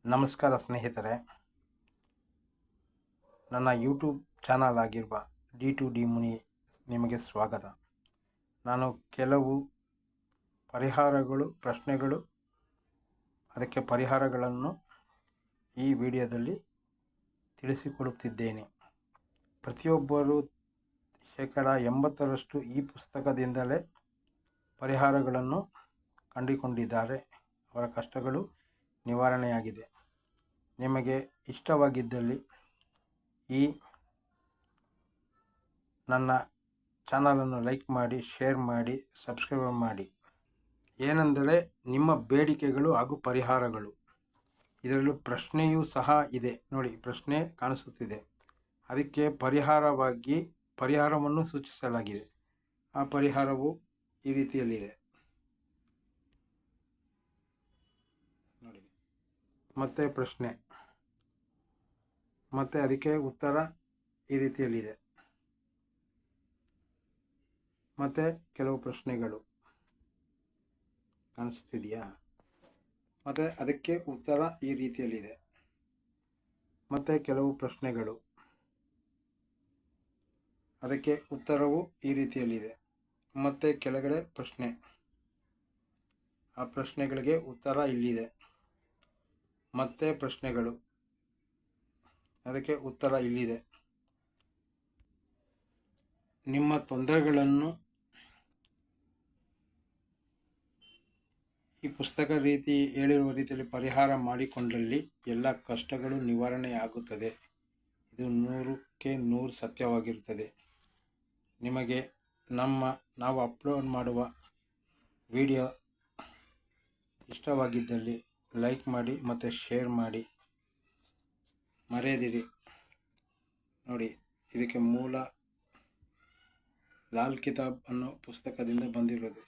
ನಮಸ್ಕಾರ ಸ್ನೇಹಿತರೆ, ನನ್ನ ಯೂಟ್ಯೂಬ್ ಚಾನಲ್ ಆಗಿರುವ D2D ಮುನಿ ನಿಮಗೆ ಸ್ವಾಗತ. ನಾನು ಕೆಲವು ಪ್ರಶ್ನೆಗಳು ಅದಕ್ಕೆ ಪರಿಹಾರಗಳನ್ನು ಈ ವಿಡಿಯೋದಲ್ಲಿ ತಿಳಿಸಿಕೊಡುತ್ತಿದ್ದೇನೆ. ಪ್ರತಿಯೊಬ್ಬರು 80% ಈ ಪುಸ್ತಕದಿಂದಲೇ ಪರಿಹಾರಗಳನ್ನು ಕಂಡುಕೊಂಡಿದ್ದಾರೆ. ಅವರ ಕಷ್ಟಗಳು ನಿವಾರಣೆಯಾಗಿದೆ. ನಿಮಗೆ ಇಷ್ಟವಾಗಿದ್ದಲ್ಲಿ ಈ ನನ್ನ ಚಾನಲನ್ನು ಲೈಕ್ ಮಾಡಿ, ಶೇರ್ ಮಾಡಿ, ಸಬ್ಸ್ಕ್ರೈಬ್ ಮಾಡಿ. ಏನೆಂದರೆ ನಿಮ್ಮ ಬೇಡಿಕೆಗಳು ಹಾಗೂ ಪರಿಹಾರಗಳು. ಇದರಲ್ಲೂ ಪ್ರಶ್ನೆಯೂ ಸಹ ಇದೆ ನೋಡಿ, ಪ್ರಶ್ನೆ ಕಾಣಿಸುತ್ತಿದೆ. ಅದಕ್ಕೆ ಪರಿಹಾರವನ್ನು ಸೂಚಿಸಲಾಗಿದೆ. ಆ ಪರಿಹಾರವು ಈ ರೀತಿಯಲ್ಲಿದೆ ನೋಡಿ. ಮತ್ತೆ ಪ್ರಶ್ನೆ, ಮತ್ತೆ ಅದಕ್ಕೆ ಉತ್ತರ ಈ ರೀತಿಯಲ್ಲಿದೆ. ಮತ್ತೆ ಕೆಲವು ಪ್ರಶ್ನೆಗಳು ಕಾಣಿಸ್ತಿದೆಯಾ? ಮತ್ತೆ ಅದಕ್ಕೆ ಉತ್ತರ ಈ ರೀತಿಯಲ್ಲಿದೆ. ಮತ್ತೆ ಕೆಲವು ಪ್ರಶ್ನೆಗಳು, ಅದಕ್ಕೆ ಉತ್ತರವು ಈ ರೀತಿಯಲ್ಲಿದೆ. ಮತ್ತೆ ಕೆಳಗಡೆ ಪ್ರಶ್ನೆ, ಆ ಪ್ರಶ್ನೆಗಳಿಗೆ ಉತ್ತರ ಇಲ್ಲಿದೆ. ಮತ್ತೆ ಪ್ರಶ್ನೆಗಳು, ಅದಕ್ಕೆ ಉತ್ತರ ಇಲ್ಲಿದೆ. ನಿಮ್ಮ ತೊಂದರೆಗಳನ್ನು ಈ ಪುಸ್ತಕ ಹೇಳಿರುವ ರೀತಿಯಲ್ಲಿ ಪರಿಹಾರ ಮಾಡಿಕೊಂಡಲ್ಲಿ ಎಲ್ಲ ಕಷ್ಟಗಳು ನಿವಾರಣೆಯಾಗುತ್ತದೆ. ಇದು 100ಕ್ಕೆ 100 ಸತ್ಯವಾಗಿರುತ್ತದೆ. ನಿಮಗೆ ನಾವು ಅಪ್ಲೋಡ್ ಮಾಡುವ ವಿಡಿಯೋ ಇಷ್ಟವಾಗಿದ್ದಲ್ಲಿ ಲೈಕ್ ಮಾಡಿ ಮತ್ತು ಶೇರ್ ಮಾಡಿ. ಮರೆಯದಿರಿ ನೋಡಿ. ಇದಕ್ಕೆ ಮೂಲ ಲಾಲ್ ಕಿತಾಬ್ ಅನ್ನೋ ಪುಸ್ತಕದಿಂದ ಬಂದಿರೋದು.